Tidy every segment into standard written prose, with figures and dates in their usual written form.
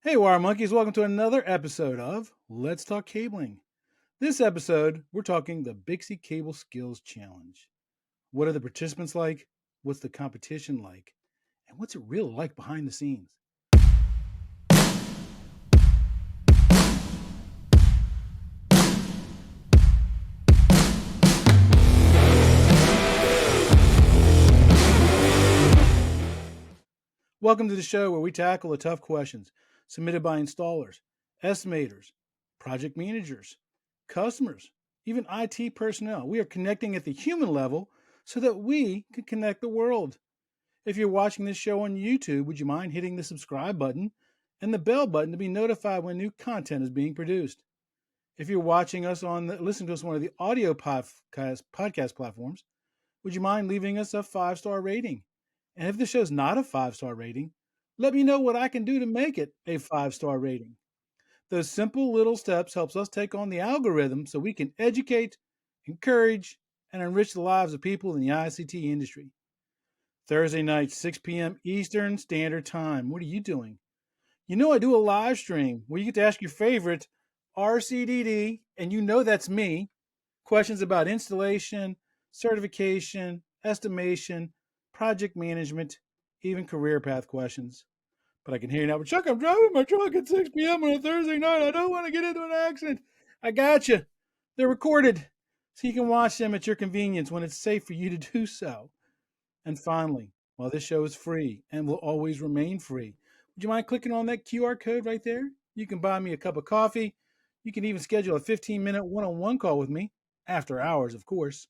Hey, Wire Monkeys, welcome to another episode of Let's Talk Cabling. This episode, we're talking the BICSI Cable Skills Challenge. What are the participants like? What's the competition like? And what's it really like behind the scenes? Welcome to the show where we tackle the tough questions submitted by installers, estimators, project managers, customers, even IT personnel. We are connecting at the human level so that we can connect the world. If you're watching this show on YouTube, would you mind hitting the subscribe button and the bell button to be notified when new content is being produced? If you're watching us listening to us on one of the audio podcast platforms, would you mind leaving us a 5-star rating? And if the show's not a 5-star rating, let me know what I can do to make it a 5-star rating. Those simple little steps helps us take on the algorithm so we can educate, encourage, and enrich the lives of people in the ICT industry. Thursday night, 6 p.m. Eastern Standard Time. What are you doing? You know I do a live stream where you get to ask your favorite RCDD, and you know that's me, questions about installation, certification, estimation, project management, even career path questions. But I can hear you now, but Chuck, I'm driving my truck at 6 p.m. on a Thursday night. I don't want to get into an accident. I got you. They're recorded, so you can watch them at your convenience when it's safe for you to do so. And finally, while this show is free and will always remain free, would you mind clicking on that QR code right there? You can buy me a cup of coffee. You can even schedule a 15-minute one-on-one call with me, after hours, of course.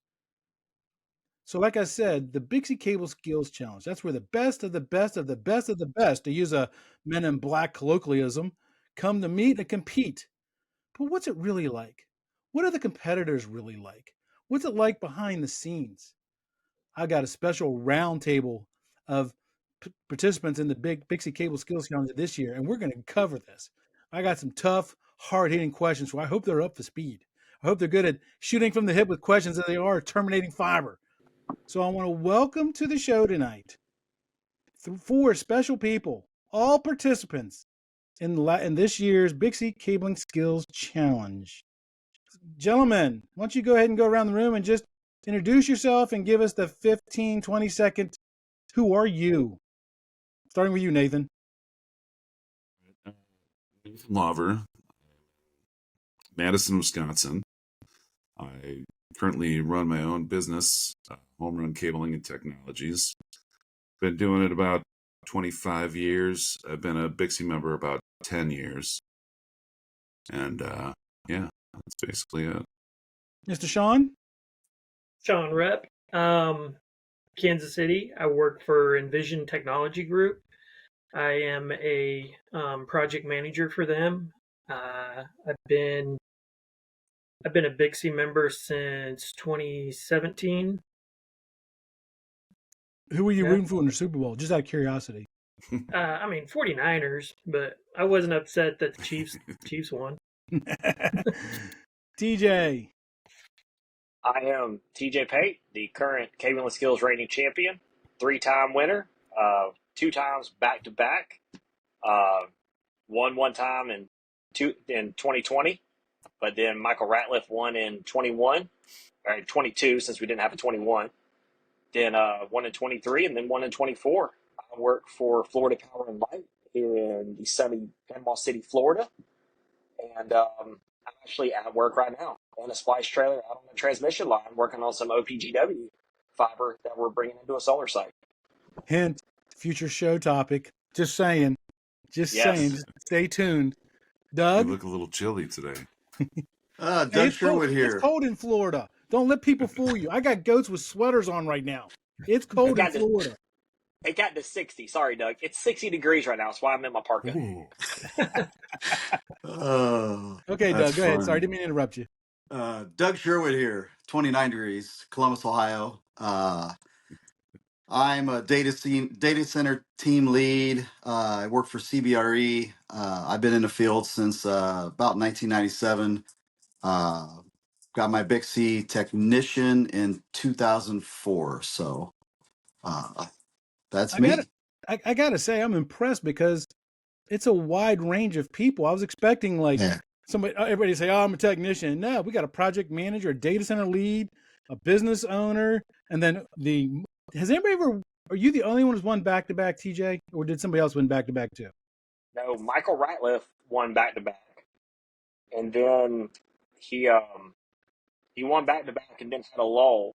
So, like I said, the BICSI Cable Skills Challenge, that's where the best of the best of the best of the best, to use a Men in Black colloquialism, come to meet and compete. But what's it really like? What are the competitors really like? What's it like behind the scenes? I got a special roundtable of participants in the big BICSI Cable Skills Challenge this year, and we're going to cover this. I got some tough, hard-hitting questions, so I hope they're up to speed. I hope they're good at shooting from the hip with questions as they are terminating fiber. So I want to welcome to the show tonight 4 special people, all participants in this year's BICSI Cabling Skills Challenge. Gentlemen, why don't you go ahead and go around the room and just introduce yourself and give us the 15, 20-second, who are you? Starting with you, Nathan. Nathan Lauver, Madison, Wisconsin. I currently run my own business, Home Run Cabling and Technologies. Been doing it about 25 years. I've been a BICSI member about 10 years. And yeah, that's basically it. Mr. Sean? Sean Rep, Kansas City. I work for Envision Technology Group. I am a project manager for them. I've been a BICSI member since 2017. Who were you rooting for in the Super Bowl? Just out of curiosity. 49ers, but I wasn't upset that the Chiefs won. TJ. I am TJ Pate, the current Cable Skills rating champion, 3-time winner, 2 times back-to-back, won 1 time in 2020, but then Michael Ratliff won in 21, or 22 since we didn't have a 21, then won in 23, and then won in 24. I work for Florida Power and Light here in the sunny Panama City, Florida, and I'm actually at work right now on a splice trailer out on the transmission line working on some OPGW fiber that we're bringing into a solar site. Hint, future show topic. Just saying. Just stay tuned. Doug? You look a little chilly today. Doug Sherwood here. It's cold in Florida. Don't let people fool you. I got goats with sweaters on right now. It's cold in Florida. It got to 60. Sorry, Doug. It's 60 degrees right now. That's why I'm in my parka. Okay, Doug, go ahead. Sorry, didn't mean to interrupt you. Doug Sherwood here, 29 degrees, Columbus, Ohio. I'm a data center team lead. I work for CBRE. I've been in the field since about 1997. Got my BICSI technician in 2004. So that's me. I got to say, I'm impressed because it's a wide range of people. I was expecting like Yeah. everybody say, "Oh, I'm a technician." No, we got a project manager, a data center lead, a business owner, and then has anybody ever? Are you the only one who's won back to back, TJ, or did somebody else win back to back too? No, Michael Ratliff won back to back, and then he won back to back, and then had a lull.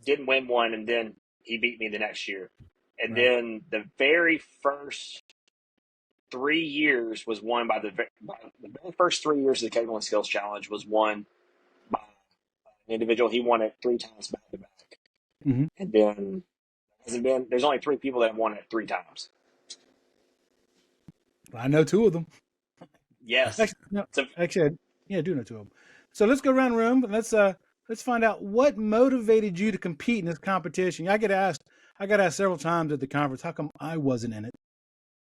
Didn't win one, and then he beat me the next year. And Right. then the very first 3 years was won by the very first 3 years of the Cable Skills Challenge was won by an individual. He won it 3 times back to back, Mhm. and then there's only 3 people that have won it 3 times. I know 2 of them. Yes, Actually, no, so actually, I do know 2 of them. So let's go around the room and let's find out what motivated you to compete in this competition. I got asked several times at the conference, how come I wasn't in it?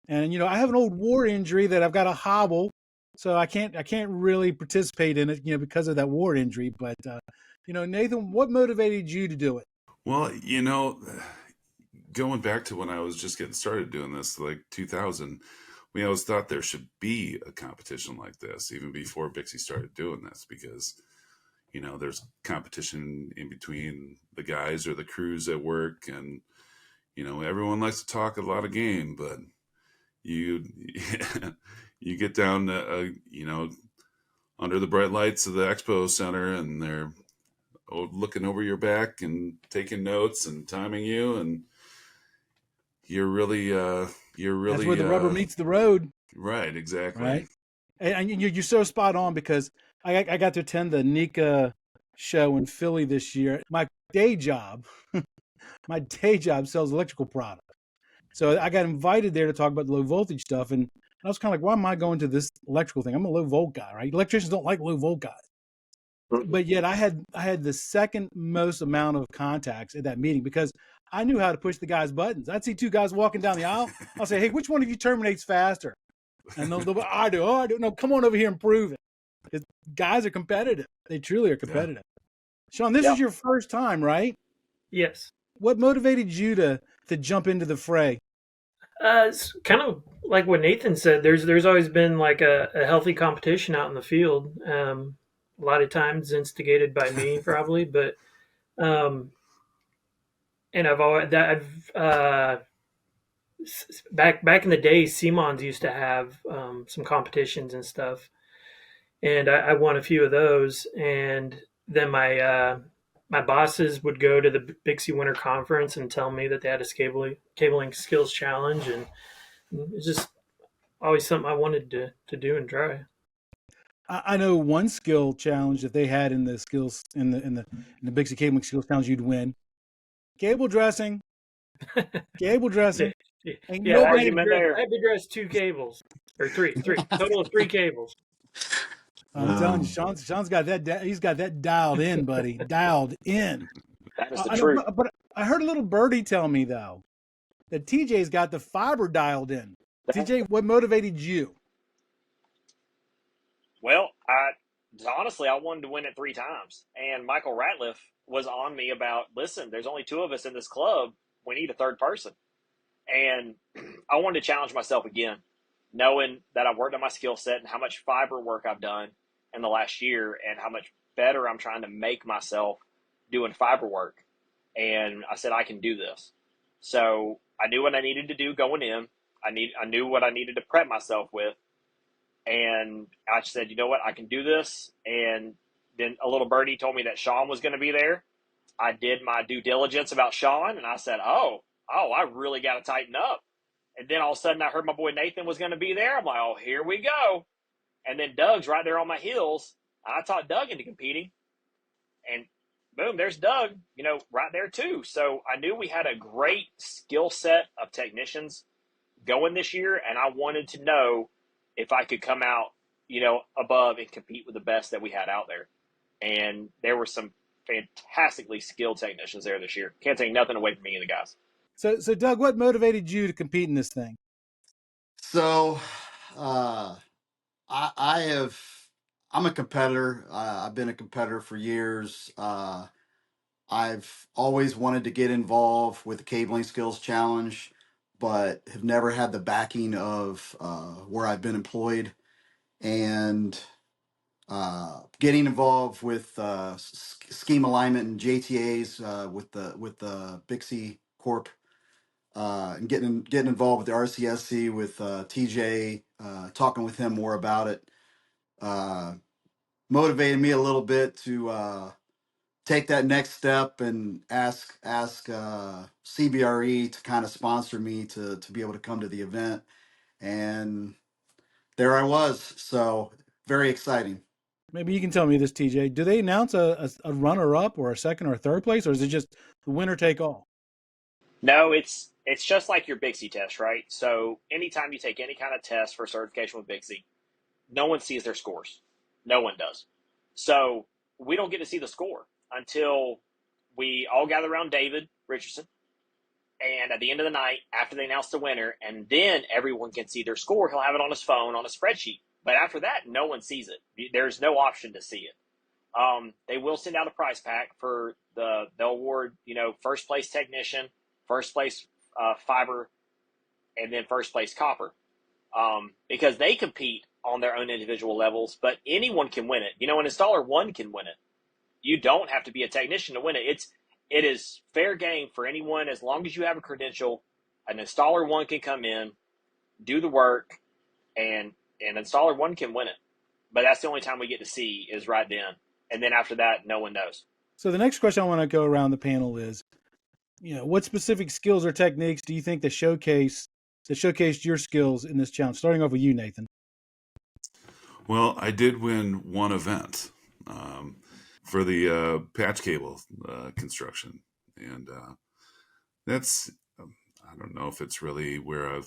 And I have an old war injury that I've got to hobble, so I can't really participate in it, because of that war injury. But Nathan, what motivated you to do it? Well, going back to when I was just getting started doing this, like 2000, we always thought there should be a competition like this, even before BICSI started doing this, because there's competition in between the guys or the crews at work, and everyone likes to talk a lot of game, but you you get down to, under the bright lights of the expo center, and they're looking over your back and taking notes and timing you, and you're really That's where the rubber meets the road, right, exactly. right? And you're so spot on, because I got to attend the NECA show in Philly this year. My day job sells electrical products. So I got invited there to talk about the low voltage stuff. And I was kind of like, why am I going to this electrical thing? I'm a low volt guy, right? Electricians don't like low volt guys. But yet I had the second most amount of contacts at that meeting, because I knew how to push the guys' buttons. I'd see 2 guys walking down the aisle. I'll say, hey, which one of you terminates faster? And they'll go, I do. Oh, I do. No, come on over here and prove it. Because guys are competitive. They truly are competitive. Yeah. Sean, this is your first time, right? Yes. What motivated you to jump into the fray? It's kind of like what Nathan said. There's always been like a healthy competition out in the field. A lot of times instigated by me, probably, but and back in the day, Simons used to have some competitions and stuff, and I won a few of those. And then my bosses would go to the BICSI Winter Conference and tell me that they had a cabling skills challenge, and it's just always something I wanted to do and try. I know one skill challenge that they had in the skills in the BICSI Cabling Skills Challenge you'd win. Cable dressing. Cable dressing. And yeah, I had to dress 2 cables, or three, total of 3 cables. I'm telling you, Sean's got that. He's got that dialed in, buddy. Dialed in. That is the truth. But I heard a little birdie tell me though that TJ's got the fiber dialed in. TJ, what motivated you? Well, honestly, I wanted to win it 3 times, and Michael Ratliff was on me about, listen, there's only 2 of us in this club. We need a 3rd person. And I wanted to challenge myself again, knowing that I've worked on my skill set and how much fiber work I've done in the last year and how much better I'm trying to make myself doing fiber work. And I said, I can do this. So I knew what I needed to do going in. I knew what I needed to prep myself with. And I said, you know what, I can do this. And then a little birdie told me that Sean was going to be there. I did my due diligence about Sean, and I said, oh, I really got to tighten up. And then all of a sudden I heard my boy Nathan was going to be there. I'm like, oh, here we go. And then Doug's right there on my heels. I taught Doug into competing. And boom, there's Doug, right there too. So I knew we had a great skill set of technicians going this year, and I wanted to know if I could come out, above and compete with the best that we had out there. And there were some fantastically skilled technicians there this year. Can't take nothing away from me and the guys. So Doug, what motivated you to compete in this thing? So, I'm a competitor. I've been a competitor for years. I've always wanted to get involved with the Cabling Skills Challenge, but have never had the backing of where I've been employed. And getting involved with scheme alignment and JTAs with the BICSI Corp, and getting involved with the RCSC with TJ, talking with him more about it, motivated me a little bit to take that next step and ask CBRE to kind of sponsor me to be able to come to the event. And there I was. So very exciting. Maybe you can tell me this, TJ. Do they announce a runner-up or a second or a third place, or is it just the winner take all? No, it's just like your BICSI test, right? So anytime you take any kind of test for certification with BICSI, no one sees their scores. No one does. So we don't get to see the score until we all gather around David Richardson. And at the end of the night, after they announce the winner, and then everyone can see their score, he'll have it on his phone on a spreadsheet. But after that, no one sees it. There's no option to see it. They will send out a prize pack for they'll award, first place technician, first place fiber, and then first place copper, because they compete on their own individual levels, but anyone can win it. An installer one can win it. You don't have to be a technician to win it. It is fair game for anyone as long as you have a credential. An installer one can come in, do the work, and an installer one can win it. But that's the only time we get to see is right then. And then after that, no one knows. So the next question I want to go around the panel is, what specific skills or techniques do you think that showcased your skills in this challenge? Starting off with you, Nathan. Well, I did win one event for the patch cable construction. And that's, I don't know if it's really where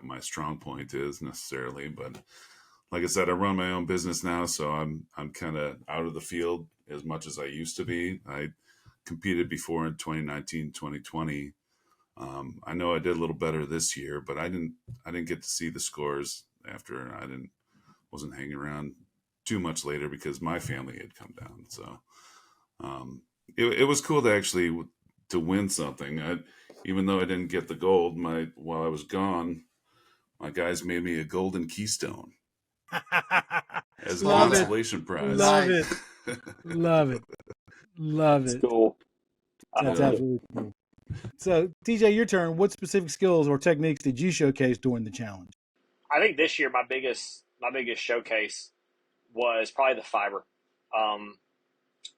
my strong point is necessarily, but like I said, I run my own business now, so I'm kind of out of the field as much as I used to be. I competed before in 2019, 2020. I know I did a little better this year, but I didn't get to see the scores after. Wasn't hanging around too much later because my family had come down. So it was cool to actually to win something. Even though I didn't get the gold, while I was gone, my guys made me a golden keystone as a consolation prize. Love it. Love it. Love it. It's cool. That's absolutely cool. So, TJ, your turn. What specific skills or techniques did you showcase during the challenge? I think this year my biggest showcase was probably the fiber,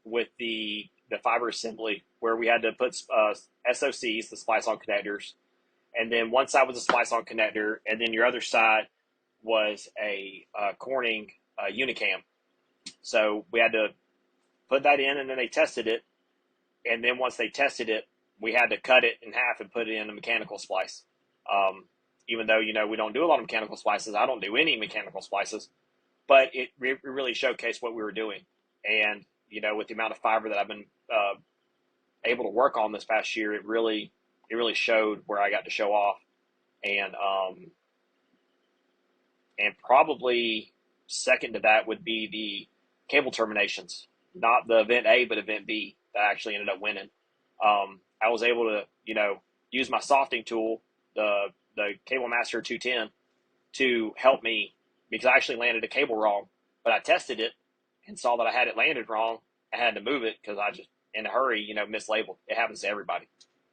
with the fiber assembly, where we had to put SOCs, the splice-on connectors, and then one side was a splice-on connector, and then your other side was a Corning Unicam. So we had to put that in, and then they tested it, and then once they tested it, we had to cut it in half and put it in a mechanical splice. Even though, we don't do a lot of mechanical splices. I don't do any mechanical splices, but it really showcased what we were doing. And, with the amount of fiber that I've been able to work on this past year, it really showed where I got to show off. And probably second to that would be the cable terminations, not the event A, but event B that I actually ended up winning. I was able to, use my softing tool, the Cable Master 210, to help me, because I actually landed a cable wrong, but I tested it and saw that I had it landed wrong. I had to move it because I just, in a hurry, mislabeled. It happens to everybody.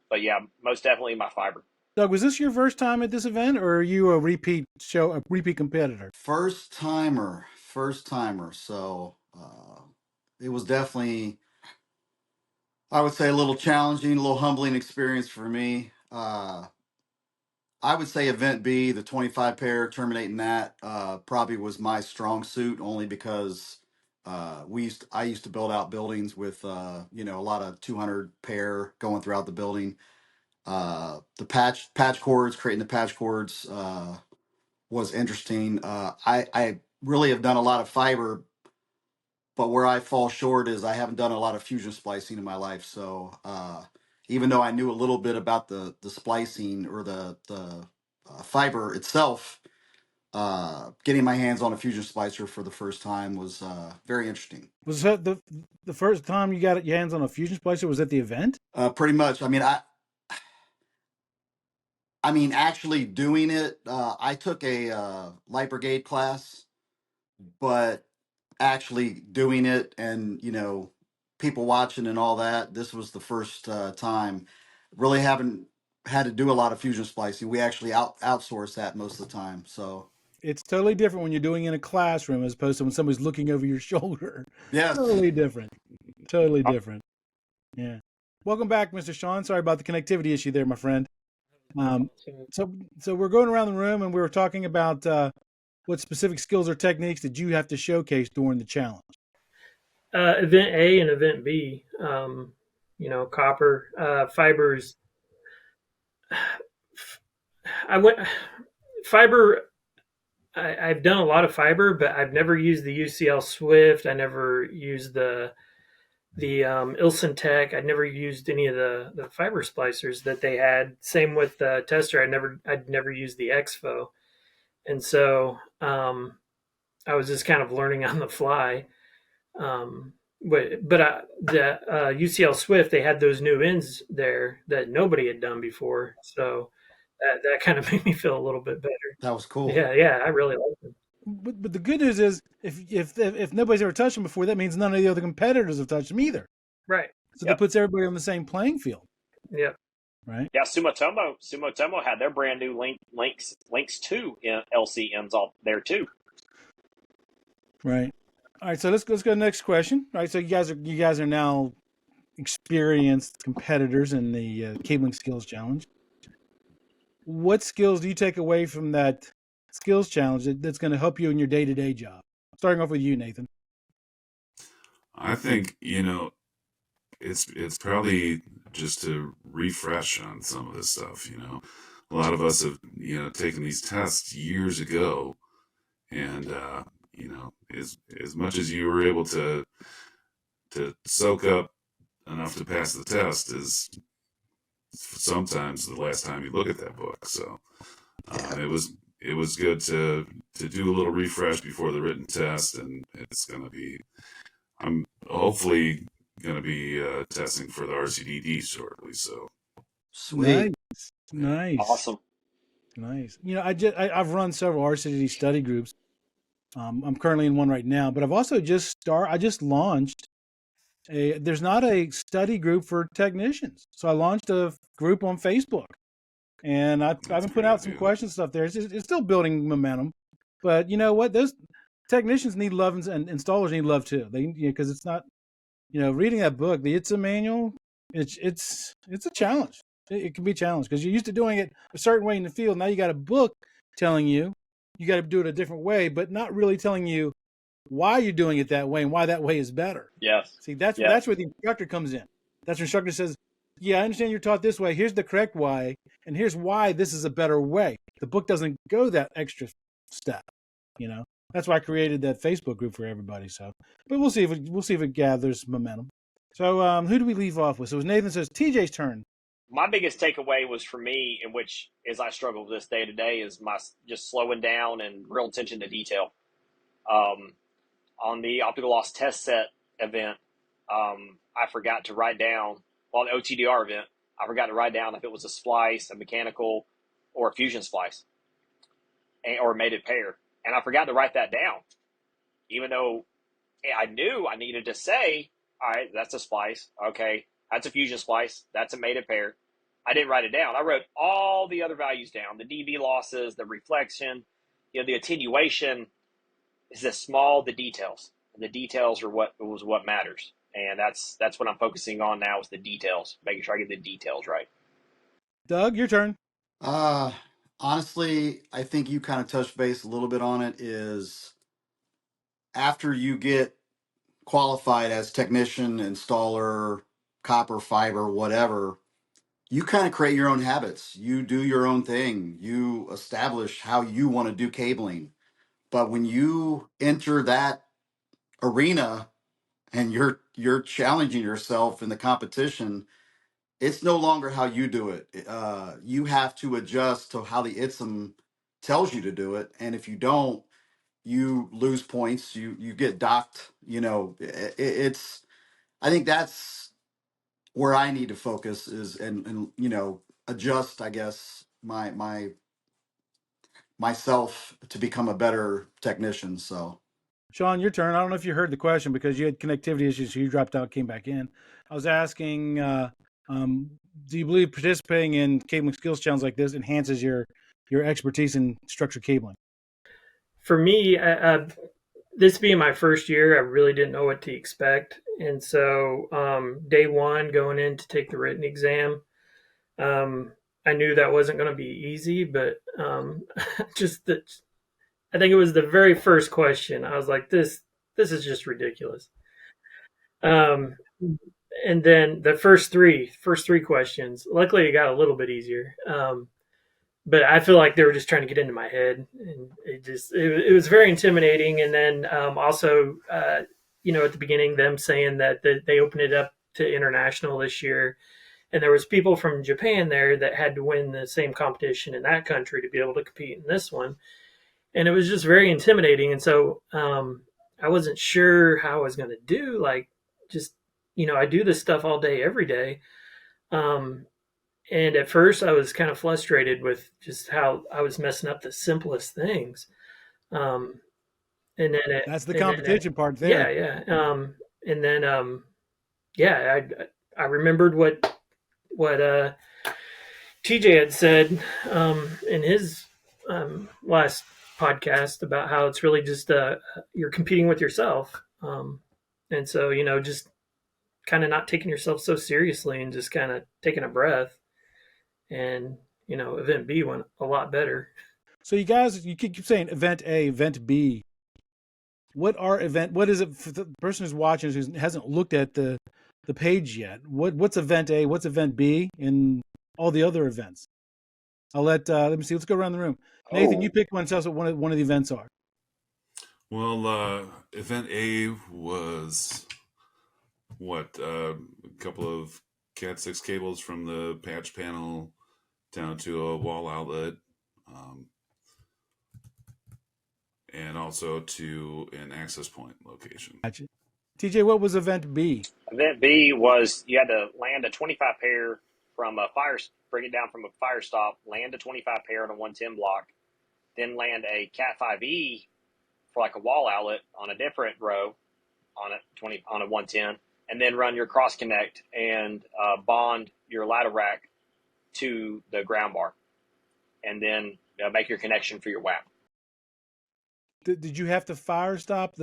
But yeah, most definitely my fiber. Doug, was this your first time at this event, or are you a repeat competitor? First timer. So it was definitely, I would say, a little challenging, a little humbling experience for me. I would say event B, the 25 pair, terminating that probably was my strong suit, only because I used to build out buildings with a lot of 200 pair going throughout the building. The patch cords, creating the patch cords was interesting. I really have done a lot of fiber, but where I fall short is I haven't done a lot of fusion splicing in my life. So even though I knew a little bit about the splicing or the fiber itself, getting my hands on a fusion splicer for the first time was very interesting. Was that the first time you got your hands on a fusion splicer? Was at the event? Pretty much. I mean, I mean, actually doing it, I took a light brigade class, but actually doing it and, people watching and all that, this was the first time. Really haven't had to do a lot of fusion splicing. We actually outsource that most of the time. So, It's totally different when you're doing it in a classroom as opposed to when somebody's looking over your shoulder. yes. Totally different. Totally different. Yeah. Welcome back, Mr. Sean. Sorry about the connectivity issue there, my friend. So we're going around the room and we were talking about what specific skills or techniques did you have to showcase during the challenge? Event A and Event B, copper, fibers. I went fiber. I've done a lot of fiber, but I've never used the UCL Swift. I never used the Ilsen Tech. I'd never used any of the fiber splicers that they had. Same with the tester. I'd never used the expo, and so I was just kind of learning on the fly. The UCL Swift, they had those new ends there that nobody had done before, so that kind of made me feel a little bit better. That was cool. Yeah, I really liked them. But the good news is if nobody's ever touched them before, that means none of the other competitors have touched them either. Right. So that puts everybody on the same playing field. Yep. Right. Yeah, Sumitomo had their brand new Lynx 2 LC ends all there too. Right. All right. So let's go to the next question. All right. So you guys are now experienced competitors in the Cabling Skills Challenge. What skills do you take away from that skills challenge that's going to help you in your day-to-day job? Starting off with you, Nathan. I think, it's probably just to refresh on some of this stuff. A lot of us have, taken these tests years ago, and, as much as you were able to soak up enough to pass the test is sometimes the last time you look at that book. So it was good to do a little refresh before the written test, and I'm hopefully going to be testing for the RCDD shortly. So Sweet. Nice. Awesome. Nice. I've run several RCDD study groups. I'm currently in one right now, but I've also I just launched there's not a study group for technicians. So I launched a group on Facebook, and I've been putting out some questions stuff there. It's still building momentum, but you know what? Those technicians need love and installers need love too. Because it's not, reading that book, the ITSA manual, it's a challenge. It can be a challenge because you're used to doing it a certain way in the field. Now you got a book telling you got to do it a different way, but not really telling you why you're doing it that way and why that way is better. Yes. See, that's where the instructor comes in. That's where the instructor says, yeah, I understand you're taught this way. Here's the correct way, and here's why this is a better way. The book doesn't go that extra step, That's why I created that Facebook group for everybody. So, but we'll see if it gathers momentum. So, who do we leave off with? So, as Nathan says, TJ's turn. My biggest takeaway was for me, in which as I struggle with this day to day, is my just slowing down and real attention to detail. On the optical loss test set event, I forgot to write down, the OTDR event, I forgot to write down if it was a splice, a mechanical, or a fusion splice, or a mated pair. And I forgot to write that down, even though I knew I needed to say, all right, that's a splice. Okay, that's a fusion splice. That's a mated pair. I didn't write it down. I wrote all the other values down, the dB losses, the reflection, the attenuation. Is as small the details. And the details are what matters. And that's what I'm focusing on now is the details, making sure I get the details right. Doug, your turn. Honestly, I think you kind of touched base a little bit on it. Is after you get qualified as technician, installer, copper, fiber, whatever, you kind of create your own habits. You do your own thing. You establish how you want to do cabling. But when you enter that arena and you're challenging yourself in the competition, it's no longer how you do it. You have to adjust to how the ITSM tells you to do it, and if you don't, you lose points. You get docked. It's. I think that's where I need to focus is and adjust, I guess, myself to become a better technician. So Sean, your turn. I don't know if you heard the question because you had connectivity issues, so you dropped out, came back in. I was asking, do you believe participating in cabling skills challenges like this enhances your expertise in structured cabling? For me, this being my first year, I really didn't know what to expect. And so day one, going in to take the written exam, I knew that wasn't going to be easy, but just that I think it was the very first question. I was like, this is just ridiculous. And then the first three questions, luckily it got a little bit easier. But I feel like they were just trying to get into my head, and it was very intimidating. And then also, at the beginning, them saying that they opened it up to international this year, and there was people from Japan there that had to win the same competition in that country to be able to compete in this one, and it was just very intimidating. And so I wasn't sure how I was going to do. Like, just I do this stuff all day, every day. And at first, I was kind of frustrated with just how I was messing up the simplest things. And then that's the competition part there. Yeah. And then I remembered what TJ had said in his last podcast about how it's really just you're competing with yourself, and so just kind of not taking yourself so seriously and just kind of taking a breath. And event B went a lot better. So you guys, you keep saying event A, event B. What is it for the person who's watching who hasn't looked at the page yet? What's event A, what's event B, and all the other events? I'll let me see. Let's go around the room. Nathan, you pick one and tell us what one of the events are. Well, event A was a couple of Cat 6 cables from the patch panel down to a wall outlet, and also to an access point location. Gotcha. TJ, what was event B? Event B was you had to land a 25 pair from a bring it down from a fire stop, land a 25 pair on a 110 block, then land a Cat 5E for like a wall outlet on a different row on a 110, and then run your cross connect and bond your ladder rack to the ground bar, and then make your connection for your WAP. Did you have to the fire stop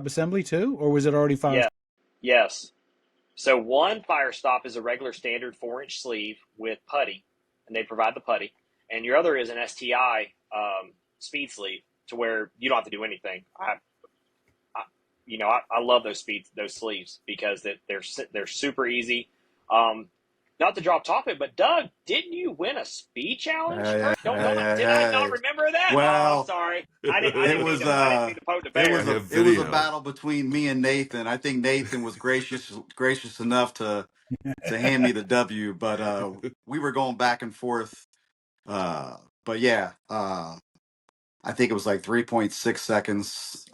assembly too, or was it already fired? Yeah. Yes. So one fire stop is a regular standard 4-inch sleeve with putty, and they provide the putty, and your other is an STI speed sleeve to where you don't have to do anything. I love those sleeves because they're super easy. Not to drop topic, but Doug, didn't you win a speed challenge? Did I not remember that? Well, sorry. I didn't mean to poke the bear. It was a battle between me and Nathan. I think Nathan was gracious enough to hand me the W, but we were going back and forth. But yeah, I think it was like 3.6 seconds.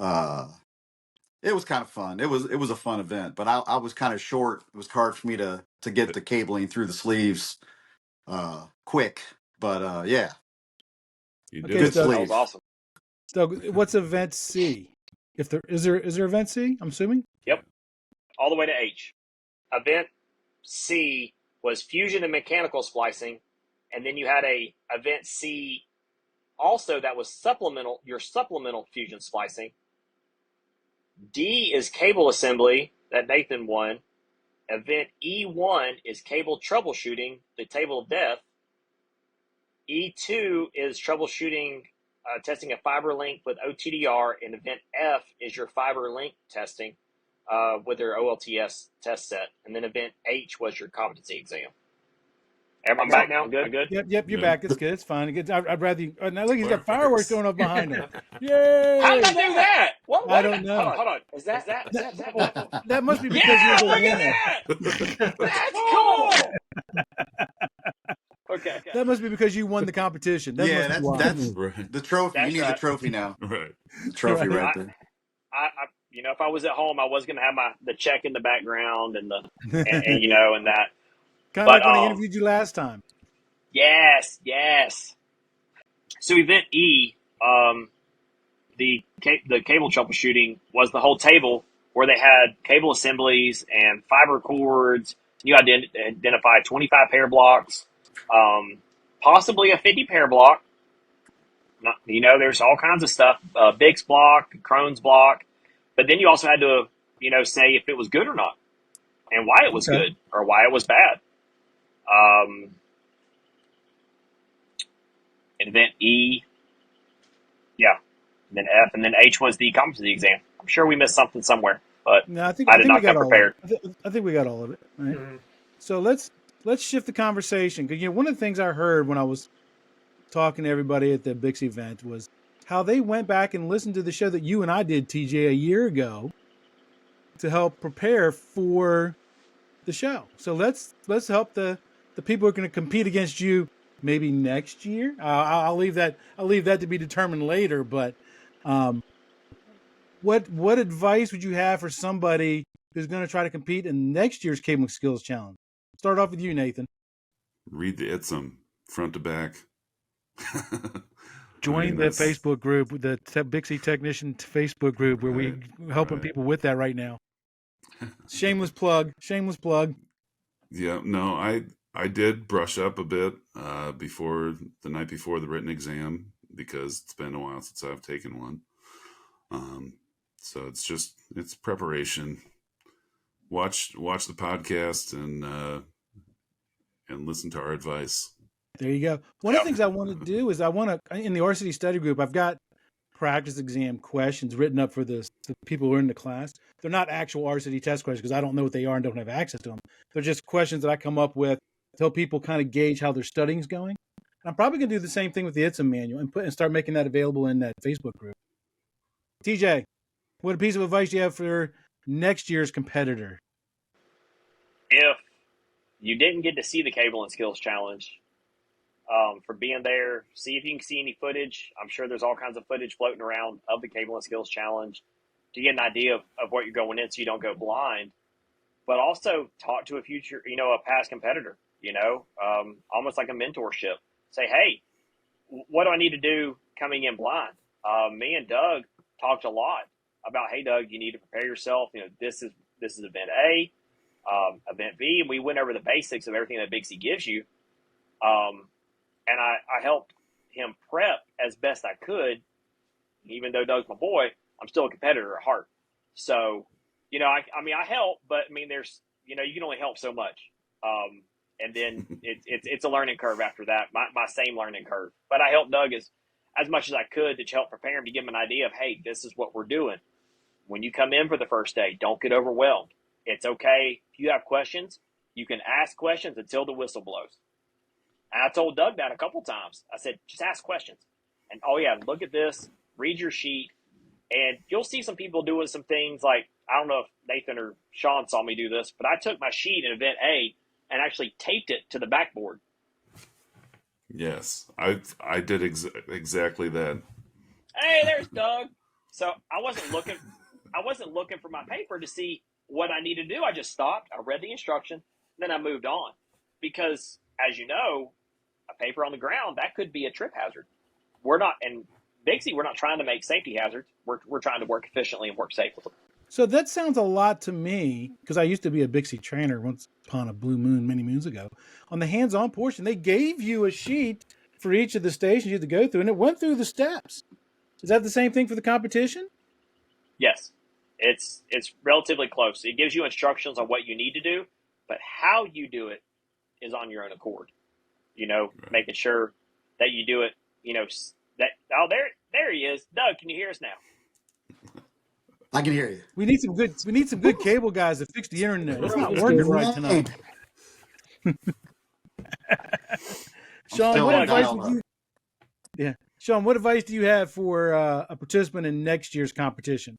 It was kind of fun. It was a fun event, but I was kind of short. It was hard for me to get the cabling through the sleeves quick. But yeah. You Okay, did it. That was awesome. Doug, what's event C? Is there event C? I'm assuming. Yep, all the way to H. Event C was fusion and mechanical splicing, and then you had a event C also that was supplemental fusion splicing. D is cable assembly that Nathan won. Event E1 is cable troubleshooting, the table of death. E2 is troubleshooting, testing a fiber link with OTDR, and event F is your fiber link testing with your OLTS test set. And then event H was your competency exam. I'm back now. I'm good. Yep, you're back. It's good. It's fine. I'd rather you. Now look, he's got fireworks going up behind him. Yay! How did I do that? What? I don't know. Hold on. Is that that must be because you're the winner. That's cool. Okay. That must be because you won the competition. That's right. The trophy. You need the trophy now. Right. The trophy right there. I if I was at home, I was going to have the check in the background and that. Kind of like when I interviewed you last time. Yes, yes. So event E, the cable troubleshooting was the whole table where they had cable assemblies and fiber cords. You identified 25 pair blocks, possibly a 50 pair block. There's all kinds of stuff. BICS block, Crohn's block, but then you also had to, say if it was good or not, and why it was Okay. good or why it was bad. Event E, yeah, and then F, and then H was the competency exam. I'm sure we missed something somewhere, but No, I think I did we not got come all of prepared. it. I think we got all of it. Right? Mhm. So let's shift the conversation, because one of the things I heard when I was talking to everybody at the BICSI event was how they went back and listened to the show that you and I did, TJ, a year ago to help prepare for the show. So let's help the people who are going to compete against you maybe next year. I'll leave that to be determined later. But what advice would you have for somebody who's going to try to compete in next year's Cable Skills Challenge? Start off with you, Nathan. Read the ITSM front to back. Join the Facebook group, the BICSI Technician Facebook group, where we're helping people with that right now. Shameless plug. Yeah, no, I did brush up a bit before the night before the written exam, because it's been a while since I've taken one. So it's preparation. Watch the podcast and listen to our advice. There you go. One of the things I want to do is in the RCD study group, I've got practice exam questions written up for the people who are in the class. They're not actual RCD test questions because I don't know what they are and don't have access to them. They're just questions that I come up with to help people kind of gauge how their studying's going. And I'm probably going to do the same thing with the ITSM manual and start making that available in that Facebook group. TJ, what piece of advice do you have for next year's competitor? If you didn't get to see the Cable and Skills Challenge, for being there, see if you can see any footage. I'm sure there's all kinds of footage floating around of the Cable and Skills Challenge to get an idea of what you're going in so you don't go blind. But also talk to a past competitor, almost like a mentorship. Say, hey, what do I need to do coming in blind? Me and Doug talked a lot about, hey, Doug, you need to prepare yourself. This is event A, event B, and we went over the basics of everything that BICSI gives you. And I helped him prep as best I could. Even though Doug's my boy, I'm still a competitor at heart. So, I help, but there's, you can only help so much. And then it's a learning curve after that, my same learning curve. But I helped Doug as much as I could to help prepare him, to give him an idea of, hey, this is what we're doing. When you come in for the first day, don't get overwhelmed. It's okay. If you have questions, you can ask questions until the whistle blows. And I told Doug that a couple times. I said, just ask questions. And, look at this, read your sheet, and you'll see some people doing some things like, I don't know if Nathan or Sean saw me do this, but I took my sheet in event A and actually taped it to the backboard. Yes, I did exactly that. Hey, there's Doug. So I wasn't looking for my paper to see what I needed to do. I just stopped. I read the instruction, then I moved on. Because, as you know, a paper on the ground, that could be a trip hazard. We're not, and BICSI, we're not trying to make safety hazards. We're trying to work efficiently and work safely. So that sounds a lot to me, because I used to be a BICSI trainer once upon a blue moon many moons ago. On the hands-on portion, they gave you a sheet for each of the stations you had to go through, and it went through the steps. Is that the same thing for the competition? Yes. It's relatively close. It gives you instructions on what you need to do, but how you do it is on your own accord. Making sure that you do it, there he is. Doug, can you hear us now? I can hear you. We need some good cable guys to fix the internet. It's not working right tonight. Sean, what advice do you have for a participant in next year's competition?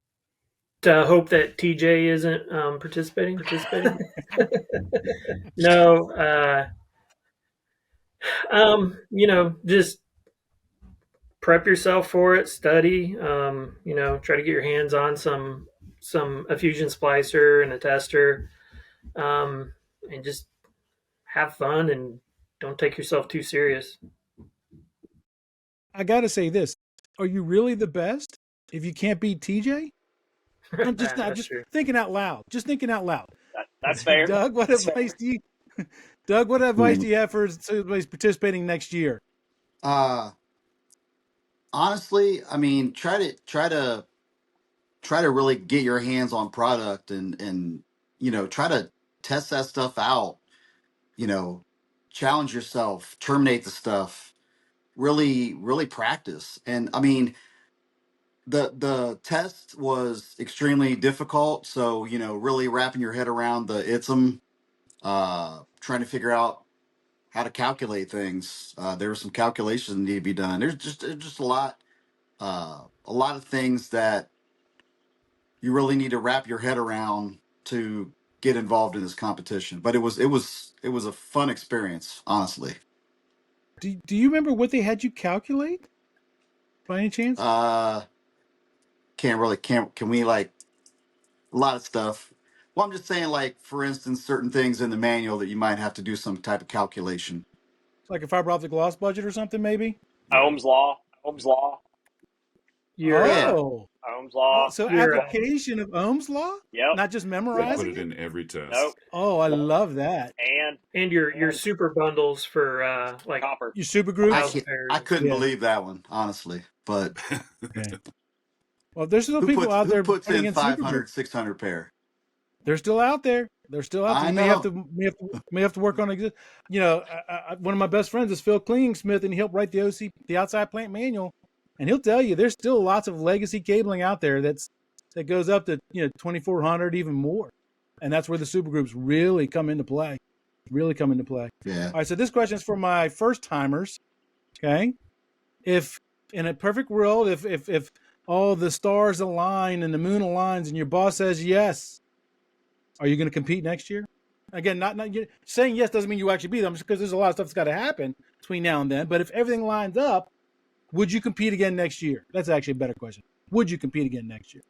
To hope that TJ isn't participating. No, just prep yourself for it, study, try to get your hands on a fusion splicer and a tester, and just have fun and don't take yourself too serious. I got to say this. Are you really the best if you can't beat TJ? I'm That's just true. thinking out loud. Just thinking out loud. That's fair. Doug, what That's advice fair. do you Doug, what advice do you have for somebody participating next year? Honestly, I mean, try to really get your hands on product and try to test that stuff out. You know, challenge yourself, terminate the stuff, really practice. And I mean, the test was extremely difficult. So, really wrapping your head around the ITSM, trying to figure out how to calculate things. There were some calculations that need to be done. There's just a lot of things that you really need to wrap your head around to get involved in this competition. But it was a fun experience, honestly. Do you remember what they had you calculate by any chance? Can we like a lot of stuff? Well, I'm just saying, like, for instance, certain things in the manual that you might have to do some type of calculation. Like a fiber optic loss budget or something, maybe? Yeah. Ohm's law. Your Yeah. Ohm's law. So Your, application of Ohm's law? Yep. Not just They memorizing put it it? in every test. Nope. Oh, I love that. And your super bundles for like copper. Your super groups? I couldn't Yeah. believe that one, honestly. But Okay. Well, there's still who people out there puts putting in in super 500, groups. 600 pair? They're still out there. They're still out there. I You may have to work on it. One of my best friends is Phil Klingsmith, and he helped write the outside plant manual. And he'll tell you there's still lots of legacy cabling out there that goes up to 2,400, even more. And that's where the super groups really come into play. Really come into play. Yeah. All right, so this question is for my first timers. Okay. If in a perfect world, if all the stars align and the moon aligns and your boss says yes, are you going to compete next year? Again, not saying yes doesn't mean you actually beat them, because there's a lot of stuff that's got to happen between now and then. But if everything lines up, would you compete again next year? That's actually a better question. Would you compete again next year?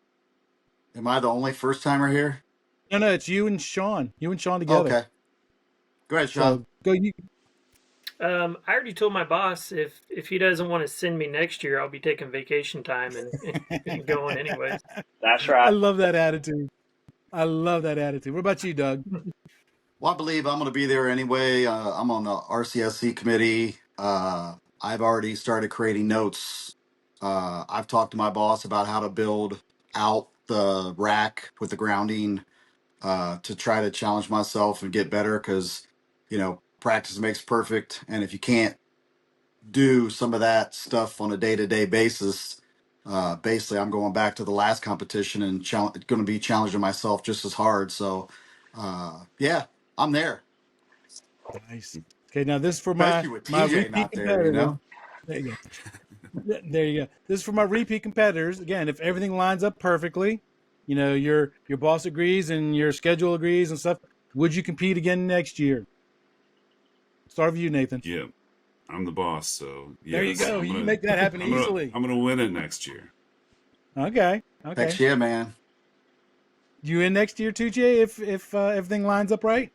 Am I the only first timer here? No, it's you and Sean. You and Sean together. Okay. Go ahead, Sean. So go you. I already told my boss if he doesn't want to send me next year, I'll be taking vacation time and going anyways. That's I right. love that attitude. What about you, Doug? Well, I believe I'm going to be there anyway. I'm on the RCSC committee. I've already started creating notes. I've talked to my boss about how to build out the rack with the grounding to try to challenge myself and get better, because, practice makes perfect. And if you can't do some of that stuff on a day-to-day basis, basically I'm going back to the last competition and going to be challenging myself just as hard. So, yeah, I'm there. Nice. Okay, now this is for Especially with my TJ repeat not there, competitors. There you go. There you go. This is for my repeat competitors. Again, if everything lines up perfectly, your boss agrees and your schedule agrees and stuff, would you compete again next year? Start with you, Nathan. Yeah, I'm the boss, so yes, There you go. You can make that happen easily. I'm gonna win it next year. Okay. Heck yeah, man. You in next year too, Jay? If everything lines up right.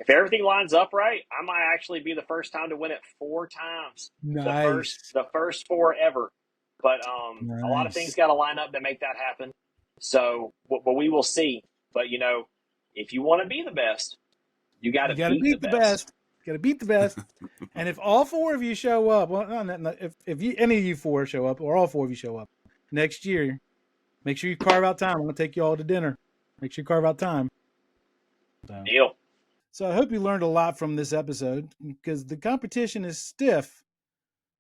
If everything lines up right, I might actually be the first time to win it 4 times. Nice. The first 4 ever. But a lot of Nice. things got to line up to make that happen. So, but we will see. But if you want to be the best, you got to beat the best. You got to beat the best. And if all 4 of you show up, well, if any of you 4 show up, or all 4 of you show up next year, make sure you carve out time. I'm gonna take you all to dinner. Make sure you carve out time. Deal. So I hope you learned a lot from this episode, because the competition is stiff,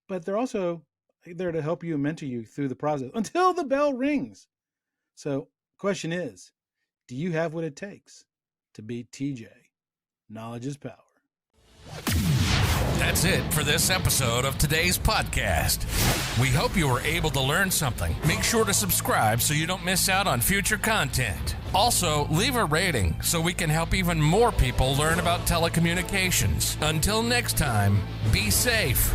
but they're also there to help you and mentor you through the process until the bell rings. So question is, do you have what it takes to beat TJ? Knowledge is power. That's it for this episode of today's podcast. We hope you were able to learn something. Make sure to subscribe so you don't miss out on future content. Also, leave a rating so we can help even more people learn about telecommunications. Until next time, be safe.